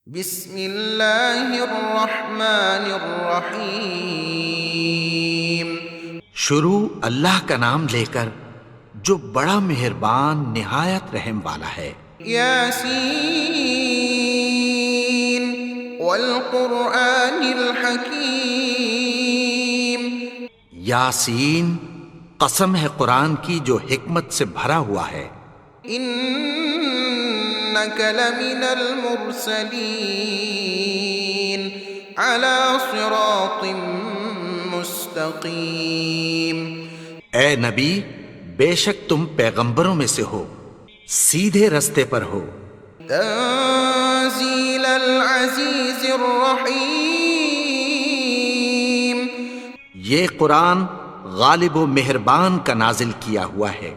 بسم اللہ الرحمن الرحیم۔ شروع اللہ کا نام لے کر جو بڑا مہربان نہایت رحم والا ہے۔ یاسین والقرآن الحکیم۔ یاسین، قسم ہے قرآن کی جو حکمت سے بھرا ہوا ہے۔ انک لمن المرسلین علی صراط مستقیم۔ اے نبی، بے شک تم پیغمبروں میں سے ہو، سیدھے رستے پر ہو۔ تنزیل العزیز الرحیم۔ یہ قرآن غالب و مہربان کا نازل کیا ہوا ہے۔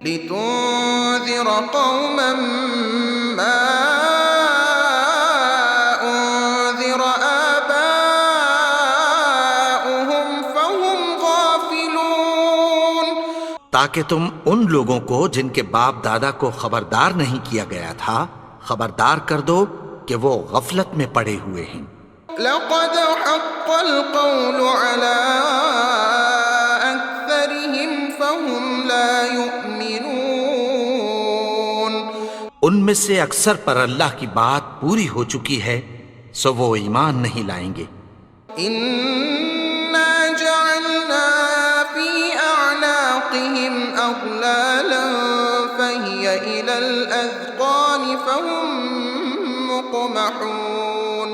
لتنذر قوما ما انذر آباؤهم فهم غافلون۔ تاکہ تم ان لوگوں کو جن کے باپ دادا کو خبردار نہیں کیا گیا تھا خبردار کر دو کہ وہ غفلت میں پڑے ہوئے ہیں۔ لقد حق القول على أكثرهم فهم لا يؤمنون۔ ان میں سے اکثر پر اللہ کی بات پوری ہو چکی ہے، سو وہ ایمان نہیں لائیں گے۔ إنا جعلنا في أعناقهم أغلالا فهي إلى الأذقان فهم مقمحون۔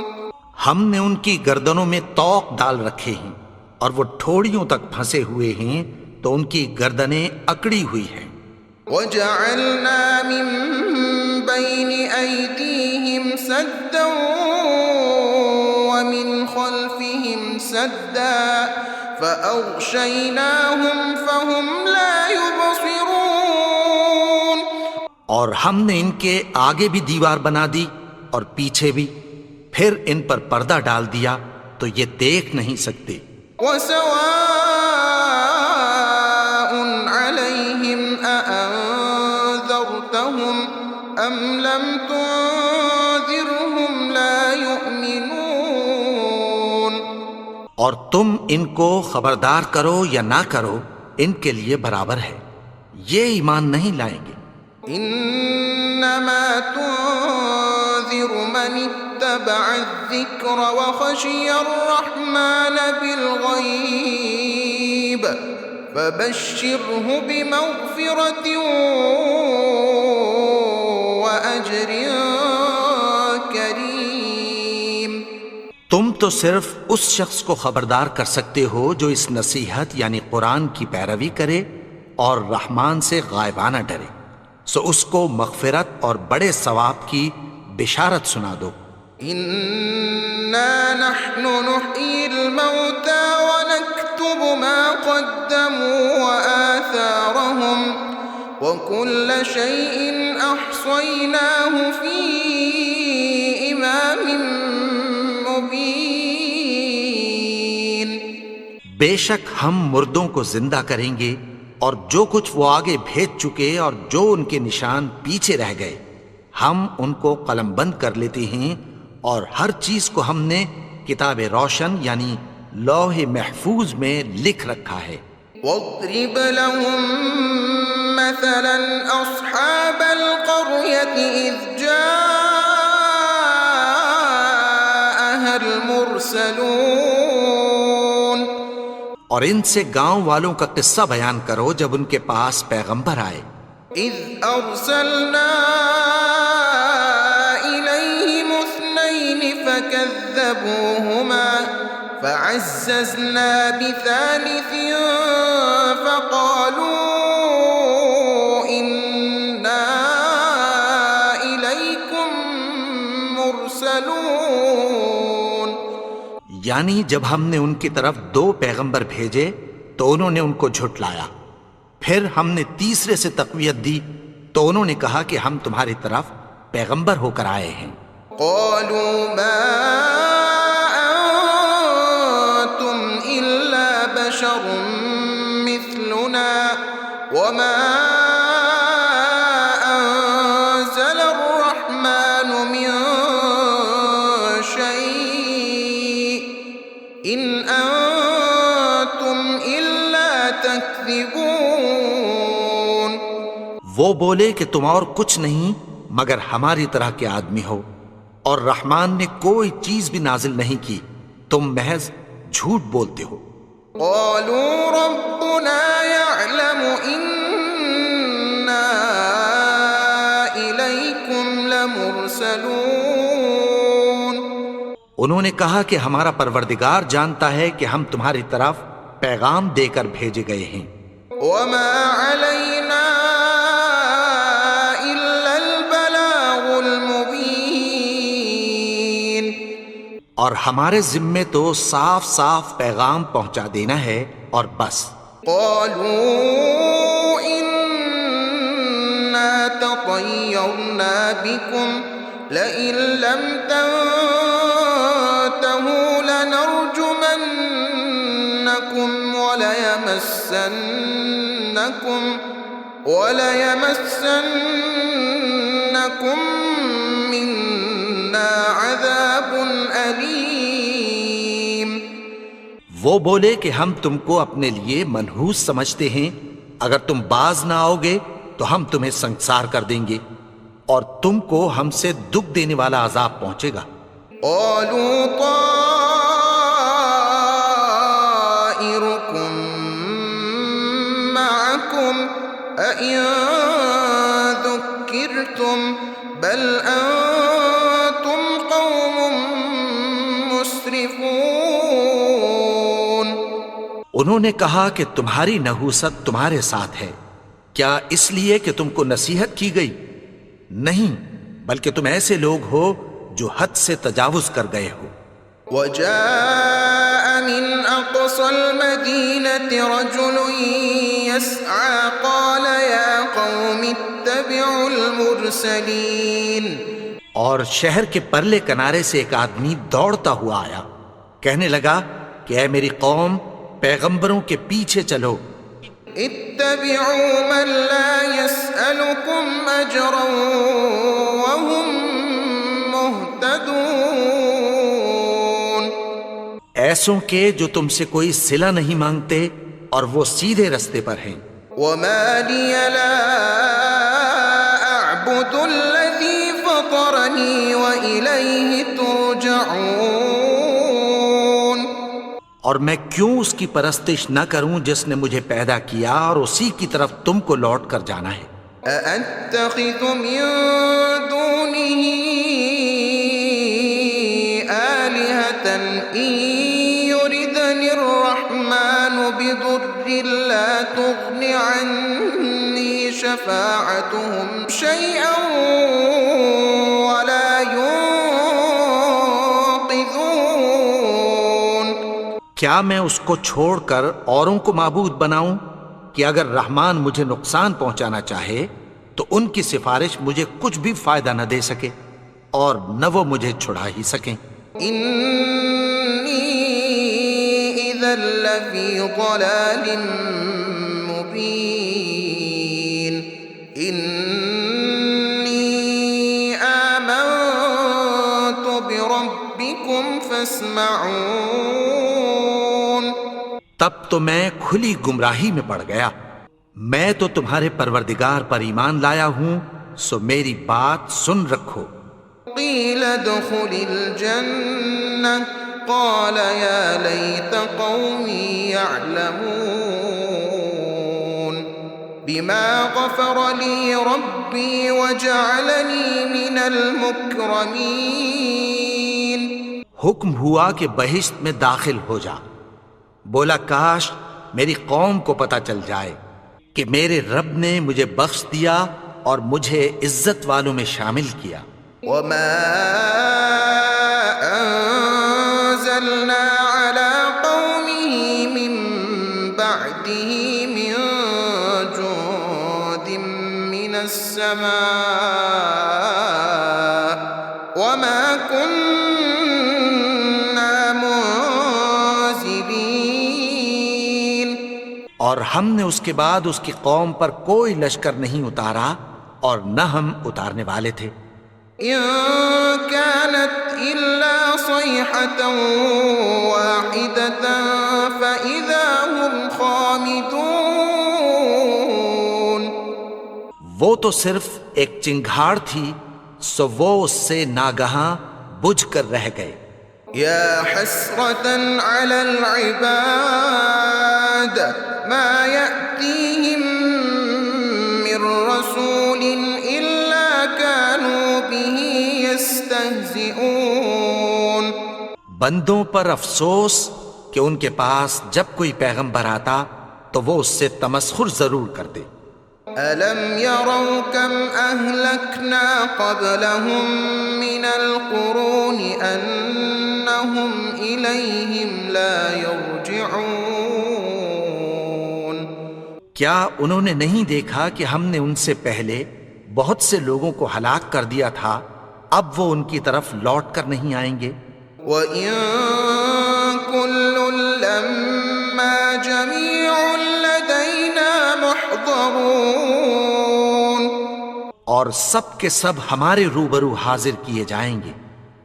ہم نے ان کی گردنوں میں طوق ڈال رکھے ہیں اور وہ ٹھوڑیوں تک پھنسے ہوئے ہیں تو ان کی گردنیں اکڑی ہوئی ہیں۔ وجعلنا من بين أيديهم سدا ومن خلفهم سدا فأغشيناهم فهم لا يبصرون۔ اور ہم نے ان کے آگے بھی دیوار بنا دی اور پیچھے بھی، پھر ان پر پردہ ڈال دیا تو یہ دیکھ نہیں سکتے۔ وسواء عليهم أأنذرتهم أم لم تنذرهم لا يؤمنون۔ اور تم ان کو خبردار کرو یا نہ کرو، ان کے لیے برابر ہے، یہ ایمان نہیں لائیں گے۔ انما تنذر من اتبع الذکر وخشی الرحمن بالغیب فبشره بمغفرة وأجر کریم۔ تم تو صرف اس شخص کو خبردار کر سکتے ہو جو اس نصیحت یعنی قرآن کی پیروی کرے اور رحمان سے غائبانہ ڈرے، سو اس کو مغفرت اور بڑے ثواب کی بشارت سنا دو۔ انا نحن نحيي الموتى ونكتب ما قدموا وآثارهم وكل شيء أحصيناه في إمام مبين۔ بے شک ہم مردوں کو زندہ کریں گے اور جو کچھ وہ آگے بھیج چکے اور جو ان کے نشان پیچھے رہ گئے ہم ان کو قلم بند کر لیتے ہیں، اور ہر چیز کو ہم نے کتاب روشن یعنی لوح محفوظ میں لکھ رکھا ہے۔ واضرب لهم مثلا أصحاب القرية إذ جاءها المرسلون۔ اور ان سے گاؤں والوں کا قصہ بیان کرو جب ان کے پاس پیغمبر آئے۔ إذ أرسلنا إليهم اثنين فكذبوهما فعززنا بثالث فقالوا إنا إليكم مرسلون۔ یعنی جب ہم نے ان کی طرف 2 پیغمبر بھیجے تو انہوں نے ان کو جھٹلایا، پھر ہم نے تیسرے سے تقویت دی تو انہوں نے کہا کہ ہم تمہاری طرف پیغمبر ہو کر آئے ہیں۔ قالوا ما أنتم إلا بشر مثلنا وما أنزل الرحمن من إن أنتم إلا تكذبون. وہ بولے کہ تم اور کچھ نہیں مگر ہماری طرح کے آدمی ہو، اور رحمان نے کوئی چیز بھی نازل نہیں کی، تم محض جھوٹ بولتے ہو. قالوا ربنا يعلم إنا إليكم لمرسلون. انہوں نے کہا کہ ہمارا پروردگار جانتا ہے کہ ہم تمہاری طرف پیغام دے کر بھیجے گئے ہیں. وما علينا إلا البلاغ المبين. اور ہمارے ذمے تو صاف صاف پیغام پہنچا دینا ہے اور بس. قالوا إنا تطيرنا بكم لئن لم تنتهوا لنرجمنكم وليمسنكم منا عذاب أليم. وہ بولے کہ ہم تم کو اپنے لیے منحوس سمجھتے ہیں، اگر تم باز نہ آؤ گے تو ہم تمہیں سنسار کر دیں گے اور تم کو ہم سے دکھ دینے والا عذاب پہنچے گا. قالوا طائركم معكم أئن ذكرتم بل أنتم قوم مسرفون. انہوں نے کہا کہ تمہاری نحوست تمہارے ساتھ ہے، کیا اس لیے کہ تم کو نصیحت کی گئی؟ نہیں، بلکہ تم ایسے لوگ ہو جو حد سے تجاوز کر گئے ہو. وجاء من أقصى المدينة رجل يسعى قال يا قوم اتبعوا المرسلين. اور شہر کے پرلے کنارے سے ایک آدمی دوڑتا ہوا آیا، کہنے لگا کہ اے میری قوم، پیغمبروں کے پیچھے چلو. اتبعوا من لا يسألكم أجرا وهم مهتدون. ایسوں کے جو تم سے کوئی صلہ نہیں مانگتے اور وہ سیدھے رستے پر ہیں. وما لي لا أعبد الذي فطرني وإليه ترجعون. اور میں کیوں اس کی پرستش نہ کروں جس نے مجھے پیدا کیا اور اسی کی طرف تم کو لوٹ کر جانا ہے. أأتخذ من دونه آلهة إن يردني الرحمن بضر لا تغن عني شفاعتهم شيئا ولا ينقذون. کیا میں اس کو چھوڑ کر اوروں کو معبود بناؤں کہ اگر رحمان مجھے نقصان پہنچانا چاہے تو ان کی سفارش مجھے کچھ بھی فائدہ نہ دے سکے اور نہ وہ مجھے چھڑا ہی سکیں. إني إذا لفي ضلال مبين. إني آمنت بربكم فاسمعون. تب تو میں کھلی گمراہی میں پڑ گیا. میں تو تمہارے پروردگار پر ایمان لایا ہوں، سو میری بات سن رکھو. قيل ادخل الجنة قال يا ليت قومي يعلمون بما غفر لي ربي وجعلني من المكرمين. حکم ہوا کہ بہشت میں داخل ہو جا. بولا کاش میری قوم کو پتہ چل جائے کہ میرے رب نے مجھے بخش دیا اور مجھے عزت والوں میں شامل کیا. وما أنزلنا على قومه من بعده من جند من السماء وما كنا منزلين. اور ہم نے اس کے بعد اس کی قوم پر کوئی لشکر نہیں اتارا اور نہ ہم اتارنے والے تھے. إن كانت إلا صيحة واحدة فإذا هم خامدون. وہ تو صرف ایک چنگھاڑ تھی، سو وہ اس سے ناگہاں بجھ کر رہ گئے. يا حسرة على العباد ما يأتيهم من رسول إلا كانوا به يستهزئون. بندوں پر افسوس کہ ان کے پاس جب کوئی پیغمبر آتا تو وہ اس سے تمسخر ضرور کرتے. ألم يروا كم أهلكنا قبلهم من القرون أنهم إليهم لا يرجعون. کیا انہوں نے نہیں دیکھا کہ ہم نے ان سے پہلے بہت سے لوگوں کو ہلاک کر دیا تھا، اب وہ ان کی طرف لوٹ کر نہیں آئیں گے؟ وَإِن كُلٌّ لَّمَّا جَمِيعٌ لَّدَيْنَا مُحْضَرُونَ. اور سب کے سب ہمارے روبرو حاضر کیے جائیں گے.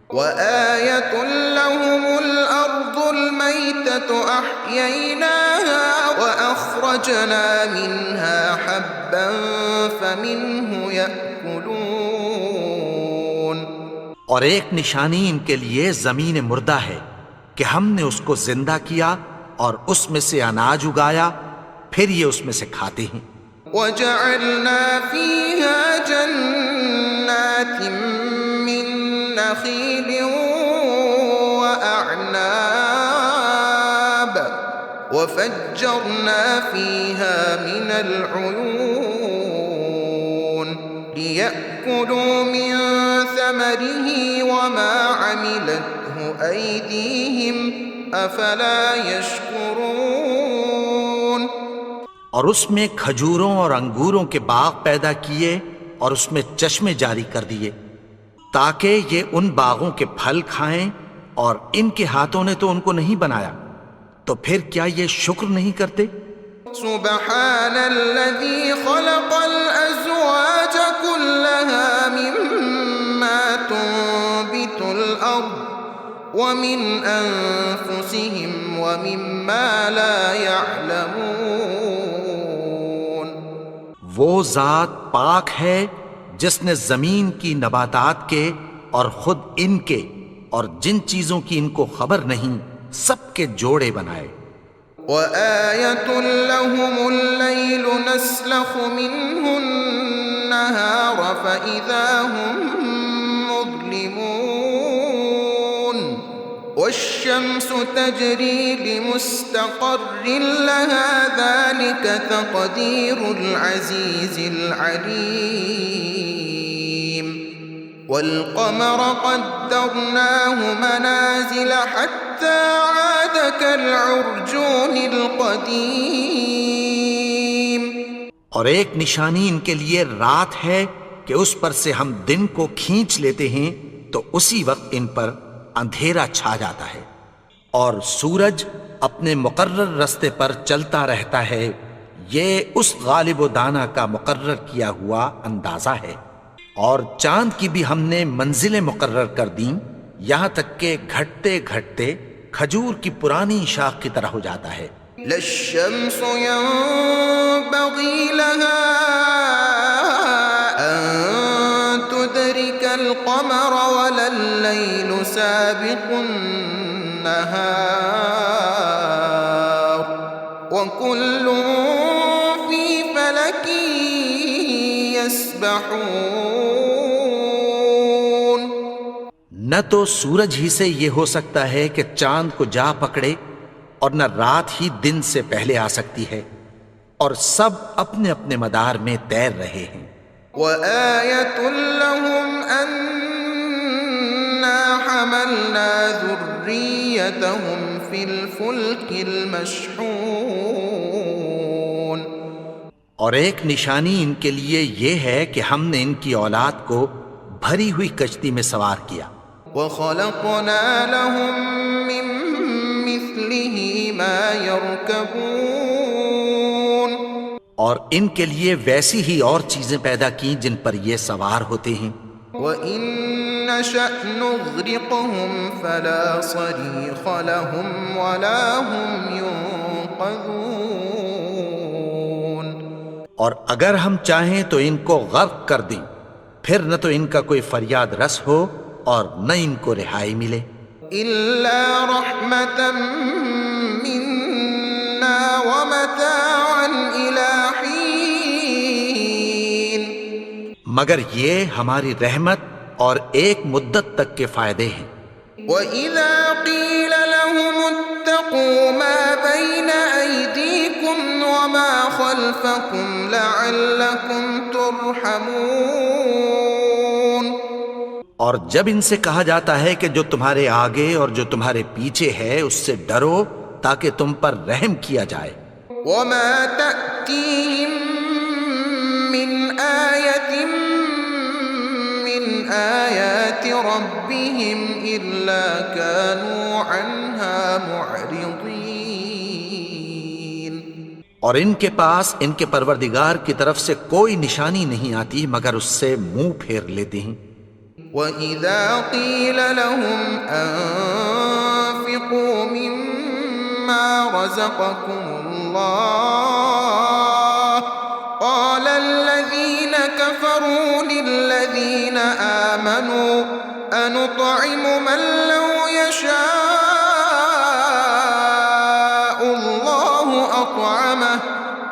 وَآيَةٌ لَّهُمُ الْأَرْضُ الْمَيْتَةُ أَحْيَيْنَاهَا وَأَخْرَجْنَا مِنْهَا حَبًّا فَمِنْهُ يَأْكُلُونَ. اور ایک نشانی ان کے لیے زمین مردہ ہے کہ ہم نے اس کو زندہ کیا اور اس میں سے اناج اگایا، پھر یہ اس میں سے کھاتے ہیں. وَجَعَلْنَا فِيهَا جَنَّاتٍ مِّن نَّخِيلٍ وَأَعْنَابٍ وَفَجَّرْنَا فِيهَا مِنَ الْعُيُونِ لِيَأْكُلُوا مِن ثَمَرِهِ وَمَا عَمِلَتْهُ أَيْدِيهِمْ أَفَلَا يَشْكُرُونَ. اور اس میں کھجوروں اور انگوروں کے باغ پیدا کیے اور اس میں چشمے جاری کر دیے تاکہ یہ ان باغوں کے پھل کھائیں، اور ان کے ہاتھوں نے تو ان کو نہیں بنایا، تو پھر کیا یہ شکر نہیں کرتے؟ سبحان الذي خلق الأزواج كلها مما تنبت الأرض ومن أنفسهم ومما لا يعلمون. وہ ذات پاک ہے جس نے زمین کی نباتات کے اور خود ان کے اور جن چیزوں کی ان کو خبر نہیں سب کے جوڑے بنائے. وَآيَةٌ لَّهُمُ اللَّيْلُ نَسْلَخُ مِنْهُ النَّهَارَ فَإِذَا هُم مُّظْلِمُونَ. وَالشَّمْسُ تَجْرِي لِمُسْتَقَرٍّ لَّهَا ذَلِكَ تَقْدِيرُ الْعَزِيزِ الْعَلِيمِ. وَالْقَمَرَ قَدَّرْنَاهُ مَنَازِلَ حَتَّى عَادَ كَالْعُرْجُونِ الْقَدِيمِ. اور ایک نشانی ان کے لیے رات ہے کہ اس پر سے ہم دن کو کھینچ لیتے ہیں تو اسی وقت ان پر اندھیرا چھا جاتا ہے، اور سورج اپنے مقرر رستے پر چلتا رہتا ہے. یہ اس غالب و دانا کا مقرر کیا ہوا اندازہ ہے. اور چاند کی بھی ہم نے منزلیں مقرر کر دیں، یہاں تک کہ گھٹتے گھٹتے کھجور کی پرانی شاخ کی طرح ہو جاتا ہے. لا الشمس ينبغي لها أن تدرك القمر ولا الليل سابق النهار وكل في فلك يسبحون. نہ تو سورج ہی سے یہ ہو سکتا ہے کہ چاند کو جا پکڑے، اور نہ رات ہی دن سے پہلے آ سکتی ہے، اور سب اپنے اپنے مدار میں تیر رہے ہیں. وَآيَةٌ لَّهُمْ أَنَّا حَمَلْنَا ذُرِّيَّتَهُمْ فِي الْفُلْكِ الْمَشْحُونِ. اور ایک نشانی ان کے لیے یہ ہے کہ ہم نے ان کی اولاد کو بھری ہوئی کشتی میں سوار کیا. وَخَلَقْنَا لَهُم مِّن مِّثْلِهِ مَا يَرْكَبُونَ. اور ان کے لیے ویسی ہی اور چیزیں پیدا کی جن پر یہ سوار ہوتے ہیں. وَإِن نشأ نغرقهم فلا صريخ لهم ولا هم ينقذون۔ اور اگر ہم چاہیں تو ان کو غرق کر دیں، پھر نہ تو ان کا کوئی فریاد رس ہو اور نہ ان کو رہائی ملے۔ إلا رحمة منا ومتاعا إلى حين۔ مگر یہ ہماری رحمت اور ایک مدت تک کے فائدے ہیں۔ وَإِذَا قِيلَ لَهُمُ اتَّقُوا مَا بَيْنَ أَيْدِيكُمْ وَمَا خَلْفَكُمْ لَعَلَّكُمْ تُرْحَمُونَ۔ اور جب ان سے کہا جاتا ہے کہ جو تمہارے آگے اور جو تمہارے پیچھے ہے اس سے ڈرو تاکہ تم پر رحم کیا جائے۔ وَمَا تَأْتِيهِم مِّنْ آيَةٍ مِّنْ آيَاتِ رَبِّهِمْ إِلَّا كَانُوا عَنْهَا مُعْرِضِينَ۔ اور ان کے پاس ان کے پروردگار کی طرف سے کوئی نشانی نہیں آتی مگر اس سے منہ پھیر لیتے ہیں۔ وَإِذَا قِيلَ لَهُمْ أَنفِقُوا مِمَّا رَزَقَكُمُ اللَّهُ قَالَ الَّذِينَ كَفَرُوا لِلَّذِينَ آمَنُوا أَنُطْعِمُ مَن لَّوْ يَشَاءُ اللَّهُ أَطْعَمَهُ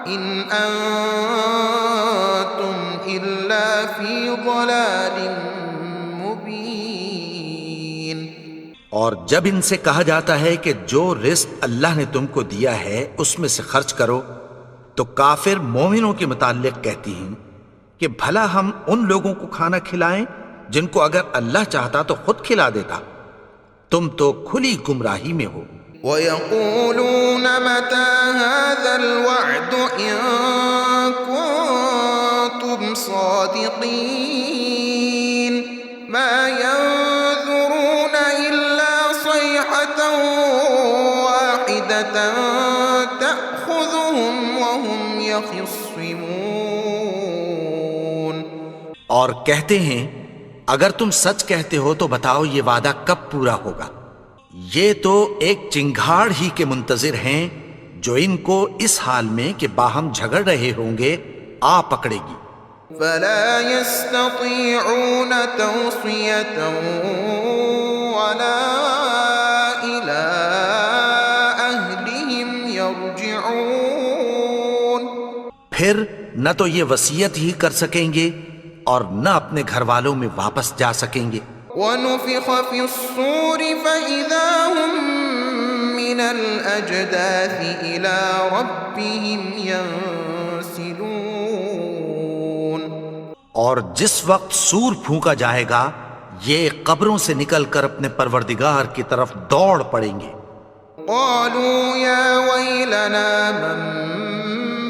إِنْ أَنتُمْ إِلَّا فِي ضَلَالٍ مبین۔ اور جب ان سے کہا جاتا ہے کہ جو رزق اللہ نے تم کو دیا ہے اس میں سے خرچ کرو تو کافر مومنوں کے متعلق کہتی ہیں کہ بھلا ہم ان لوگوں کو کھانا کھلائیں جن کو اگر اللہ چاہتا تو خود کھلا دیتا، تم تو کھلی گمراہی میں ہو۔ وَيَقُولُونَ مَتَى هَذَا الْوَعْدُ إِن كُنتُمْ صَادِقِينَ مَا يَنظُرُونَ إِلَّا صَيْحَةً وَاحِدَةً تَأْخُذُهُمْ وَهُمْ يَخِصِّمُونَ۔ اور کہتے ہیں اگر تم سچ کہتے ہو تو بتاؤ یہ وعدہ کب پورا ہوگا؟ یہ تو ایک چنگھاڑ ہی کے منتظر ہیں جو ان کو اس حال میں کہ باہم جھگڑ رہے ہوں گے آ پکڑے گی۔ فلا يستطيعون توصية ولا إلى أهلهم يرجعون۔ پھر نہ تو یہ وصیت ہی کر سکیں گے اور نہ اپنے گھر والوں میں واپس جا سکیں گے۔ ونفخ في الصور فإذا هم من الأجداث إلى ربهم ينسلون۔ اور جس وقت سور پھونکا جائے گا یہ قبروں سے نکل کر اپنے پروردگار کی طرف دوڑ پڑیں گے۔ قالوا يا ويلنا من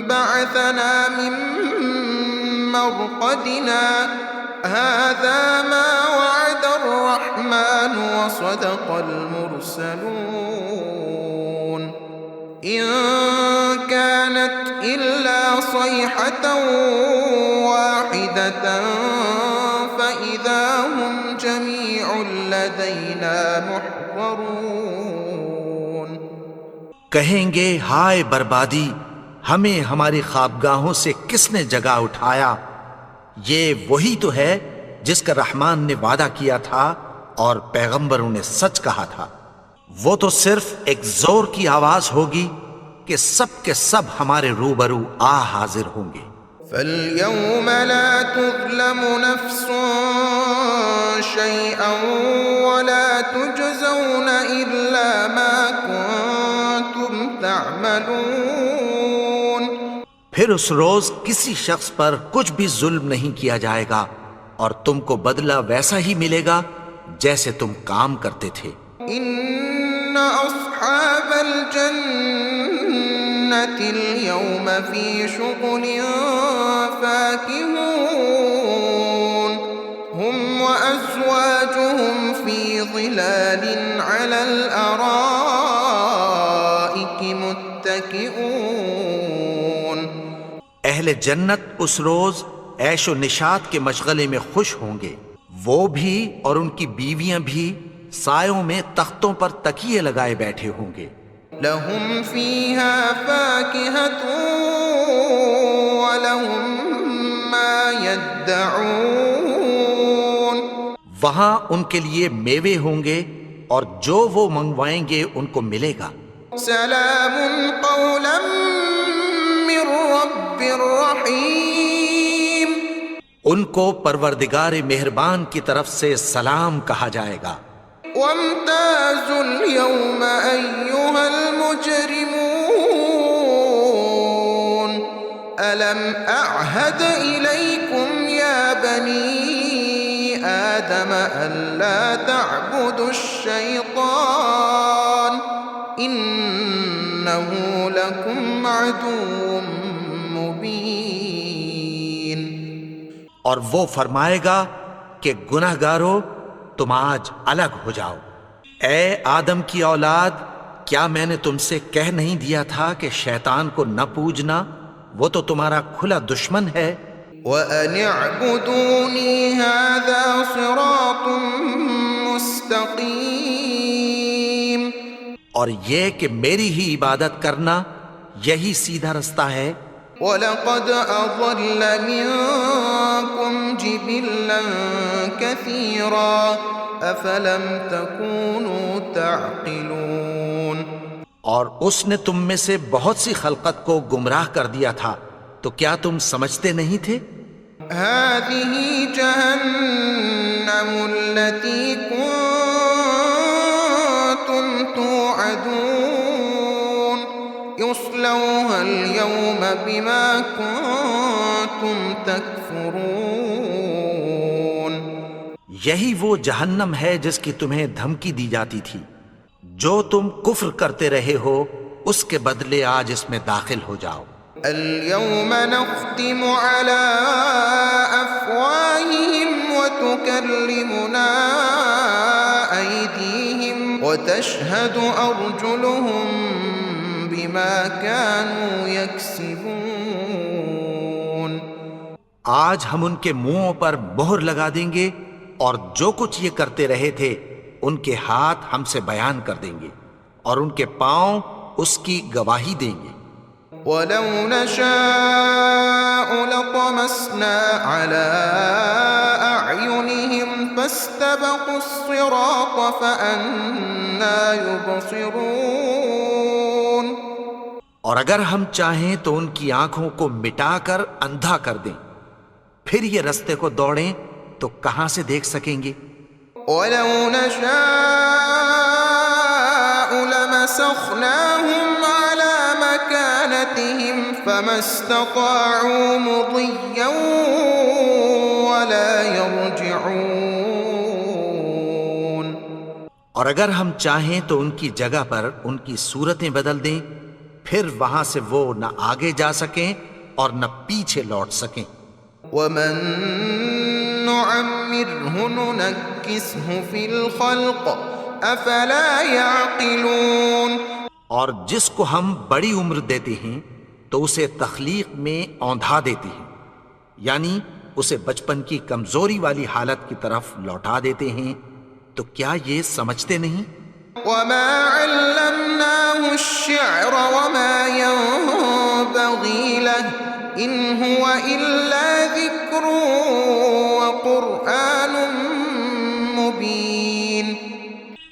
بعثنا من مرقدنا هذا ما وعد الرحمن وصدق المرسلون إن كانت إلا صيحة واحدة فإذا هم جميع لدينا محضرون۔ کہیں گے ہائے بربادی، ہمیں ہماری خوابگاہوں سے کس نے جگا اٹھایا؟ یہ وہی تو ہے جس کا رحمان نے وعدہ کیا تھا اور پیغمبروں نے سچ کہا تھا۔ وہ تو صرف ایک زور کی آواز ہوگی کہ سب کے سب ہمارے روبرو آ حاضر ہوں گے۔ فَالْيَوْمَ لَا تُظْلَمُ نَفْسٌ شَيْئًا وَلَا تُجْزَوْنَ إِلَّا مَا كُنتُمْ تَعْمَلُونَ۔ پھر اس روز کسی شخص پر کچھ بھی ظلم نہیں کیا جائے گا اور تم کو بدلہ ویسا ہی ملے گا جیسے تم کام کرتے تھے۔ إِنَّ أَصْحَابَ الْجَنَّةِ الْيَوْمَ فِي شُغُلٍ فَاكِهُونَ هُمْ وَأَزْوَاجُهُمْ فِي ظِلَالٍ عَلَى الْأَرَائِكِ مُتَّكِئُونَ۔ اہل جنت اس روز عیش و نشاط کے مشغلے میں خوش ہوں گے، وہ بھی اور ان کی بیویاں بھی سایوں میں تختوں پر تکیے لگائے بیٹھے ہوں گے. لهم فيها فاكهة ولهم ما يدعون. وہاں ان کے لیے میوے ہوں گے اور جو وہ منگوائیں گے ان کو ملے گا. سلام قولا من رب رحیم. ان کو پروردگار مہربان کی طرف سے سلام کہا جائے گا. وامتازوا اليوم أيها المجرمون ألم أعهد إليكم يا بني آدم ألا تعبدوا الشيطان إنه لكم عدو مبين. اور وہ فرمائے گا کہ گناہگارو تم آج الگ ہو جاؤ. اے آدم کی اولاد، کیا میں نے تم سے کہہ نہیں دیا تھا کہ شیطان کو نہ پوجنا، وہ تو تمہارا کھلا دشمن ہے. وَأَنِ اعْبُدُونِي هَذَا صِرَاطٌ مُسْتَقِيمٌ. اور یہ کہ میری ہی عبادت کرنا یہی سیدھا رستہ ہے. وَلَقَدْ أَضَلَّ مِنكُمْ جِبِلًّا كَثِيرًا أَفَلَمْ تَكُونُوا تَعْقِلُونَ. اور اس نے تم میں سے بہت سی خلقت کو گمراہ کر دیا تھا، تو کیا تم سمجھتے نہیں تھے؟ هَذِهِ جَهَنَّمُ الَّتِي كُنتُمْ تُوعَدُونَ يُصْلَوْهَا الْيَوْمَ بِمَا كُنتُمْ تَكْفُرُونَ. یہی وہ جہنم ہے جس کی تمہیں دھمکی دی جاتی تھی. جو تم کفر کرتے رہے ہو اس کے بدلے آج اس میں داخل ہو جاؤ. اليوم نختم على أفواههم وتكلمنا أيديهم وتشهد أرجلهم بما كانوا يكسبون. آج ہم ان کے منہوں پر مہر لگا دیں گے اور جو کچھ یہ کرتے رہے تھے ان کے ہاتھ ہم سے بیان کر دیں گے اور ان کے پاؤں اس کی گواہی دیں گے. وَلَوْ نَشَاءُ لَطَمَسْنَا عَلَىٰ أَعْيُنِهِمْ فَاسْتَبَقُوا الصِّرَاطَ فَأَنَّىٰ يُبْصِرُونَ. اور اگر ہم چاہیں تو ان کی آنکھوں کو مٹا کر اندھا کر دیں، پھر یہ رستے کو دوڑیں تو کہاں سے دیکھ سکیں گے. وَلَوْ نَشَاءُ لَمَسَخْنَاهُمْ عَلَىٰ مَكَانَتِهِمْ فَمَا اسْتَطَاعُوا مُضِيًّا وَلَا يَرْجِعُونَ. اور اگر ہم چاہیں تو ان کی جگہ پر ان کی صورتیں بدل دیں، پھر وہاں سے وہ نہ آگے جا سکیں اور نہ پیچھے لوٹ سکیں. وَمَن نُعَمِّرْهُ نُنَكِّسْهُ فِي الْخَلْقِ أَفَلَا يَعْقِلُونَ. اور جس کو ہم بڑی عمر دیتے ہیں تو اسے تخلیق میں اوندھا دیتے ہیں، یعنی اسے بچپن کی کمزوری والی حالت کی طرف لوٹا دیتے ہیں. تو کیا یہ سمجھتے نہیں؟ وَمَا عَلَّمْنَاهُ الشِّعْرَ وَمَا يَنبَغِي لَهُ إِنْ هُوَ إِلَّا ذِكْرٌ وَقُرْآنٌ مُبِينٌ.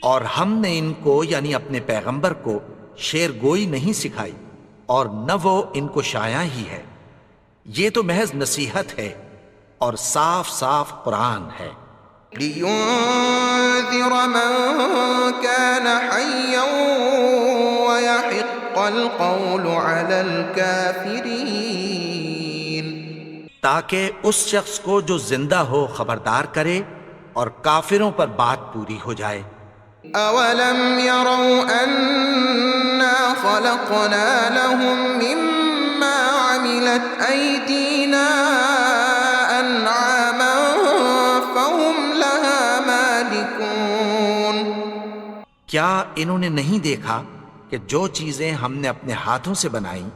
اور ہم نے ان کو یعنی اپنے پیغمبر کو شعر گوئی نہیں سکھائی اور نہ وہ ان کو شایع ہی ہے. یہ تو محض نصیحت ہے اور صاف صاف قرآن ہے. لِيُنذِرَ مَن كَانَ حَيًّا وَيَحِقَّ الْقَوْلُ عَلَى الْكَافِرِينَ. تاکہ اس شخص کو جو زندہ ہو خبردار کرے اور کافروں پر بات پوری ہو جائے. أَوَلَمْ يَرَوْا أَنَّا خَلَقْنَا لَهُم مِّمَّا عَمِلَتْ أَيْدِينَا أَنْعَامًا فَهُمْ لَهَا مَالِكُونَ. کیا انہوں نے نہیں دیکھا کہ جو چیزیں ہم نے اپنے ہاتھوں سے بنائیں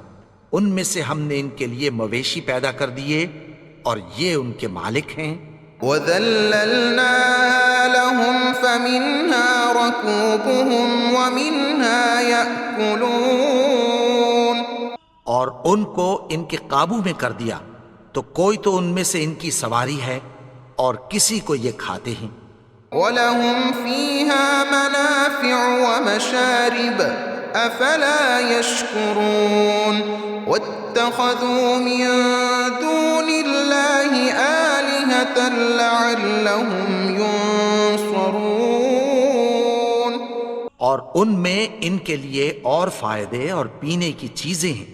ان میں سے ہم نے ان کے لیے مویشی پیدا کر دیے اور یہ ان کے مالک ہیں. وَذَلَّلْنَاهَا لَهُمْ فَمِنْهَا رَكُوبُهُمْ وَمِنْهَا يَأْكُلُونَ، اور ان کو ان کے قابو میں کر دیا تو کوئی تو ان میں سے ان کی سواری ہے اور کسی کو یہ کھاتے ہیں۔ وَلَهُمْ فِيهَا مَنَافِعُ وَمَشَارِبُ أَفَلَا يَشْكُرُونَ وَاتَّخَذُوا مِن دُونِ اللَّهِ آلِهَةً لَعَلَّهُمْ يُنصَرُونَ، اور ان میں ان کے لیے اور فائدے اور پینے کی چیزیں ہیں،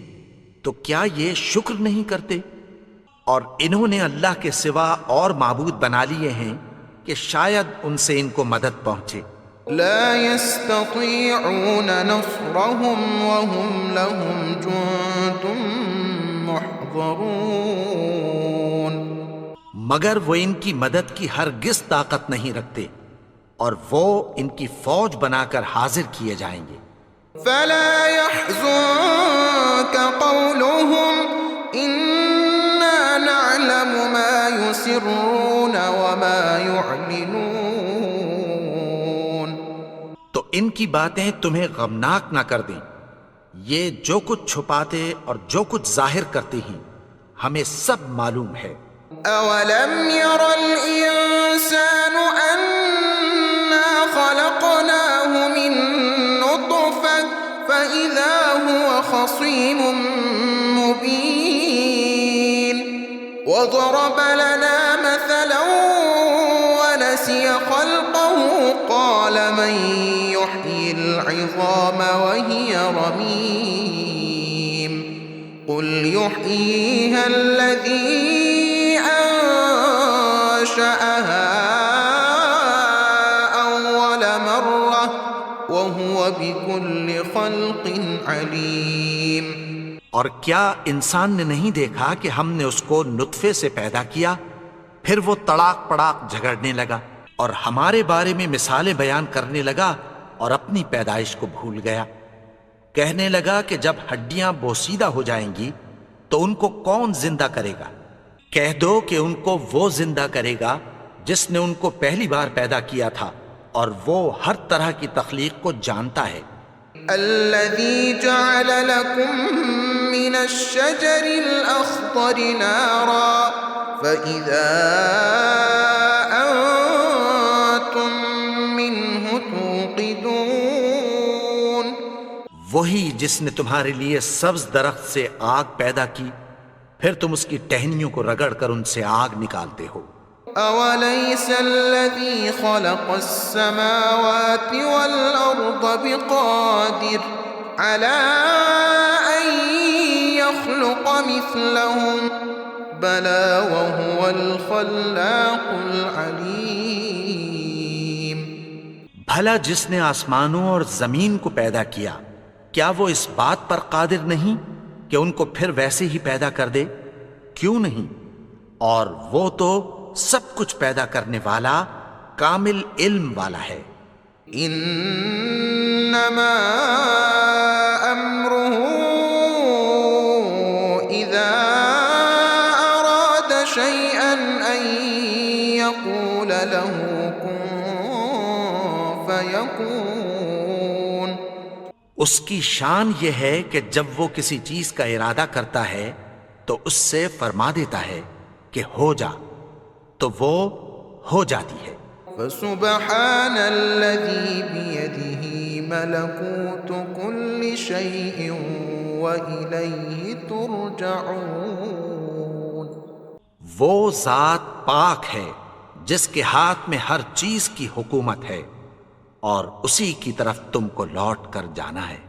تو کیا یہ شکر نہیں کرتے؟ اور انہوں نے اللہ کے سوا اور معبود بنا لیے ہیں کہ شاید ان سے ان کو مدد پہنچے۔ لا يستطيعون نصرهم وهم لهم جند محضرون، مگر وہ ان کی مدد کی ہرگز طاقت نہیں رکھتے اور وہ ان کی فوج بنا کر حاضر کیے جائیں گے۔ فلا يحزنك قولهم إنا نعلم ما يسرون وما يعلنون، تو ان کی باتیں تمہیں غمناک نہ کر دیں، یہ جو کچھ چھپاتے اور جو کچھ ظاہر کرتے ہیں ہمیں سب معلوم ہے۔ أولم ير الإنسان أنا خلقناه من نطفة فإذا هو خصيم مبين وضرب لنا مثلا ونسي خلقه قال من يحيي العظام وهي رميم قل يحييها الذي أنشأها أول مرة وهو بكل خلق عليم۔ اور کیا انسان نے نہیں دیکھا کہ ہم نے اس کو نطفے سے پیدا کیا، پھر وہ تڑاک پڑاک جھگڑنے لگا اور ہمارے بارے میں مثالیں بیان کرنے لگا اور اپنی پیدائش کو بھول گیا۔ کہنے لگا کہ جب ہڈیاں بوسیدہ ہو جائیں گی تو ان کو کون زندہ کرے گا؟ کہہ دو کہ ان کو وہ زندہ کرے گا جس نے ان کو پہلی بار پیدا کیا تھا، اور وہ ہر طرح کی تخلیق کو جانتا ہے۔ الذي جعل لكم من الشجر الأخضر نارا فإذا أنتم منه توقدون، وہی جس نے تمہارے لیے سبز درخت سے آگ پیدا کی، پھر تم اس کی ٹہنیوں کو رگڑ کر ان سے آگ نکالتے ہو۔ أوليس الذي خلق السماوات والأرض بقادر على أن يخلق مثلهم بلى وهو الخلاق العليم۔ بھلا جس نے آسمانوں اور زمین کو پیدا کیا، کیا وہ اس بات پر قادر نہیں کہ ان کو پھر ویسے ہی پیدا کر دے؟ کیوں نہیں؟ اور وہ تو سب کچھ پیدا کرنے والا، کامل علم والا ہے۔ انما امره اذا اراد شيئا ان يقول له كن فيكون، اس کی شان یہ ہے کہ جب وہ کسی چیز کا ارادہ کرتا ہے تو اس سے فرما دیتا ہے کہ ہو جا، تو وہ ہو جاتی ہے۔ فسبحان الذي بيده ملكوت كل شيء وإليه ترجعون، وہ ذات پاک ہے جس کے ہاتھ میں ہر چیز کی حکومت ہے اور اسی کی طرف تم کو لوٹ کر جانا ہے۔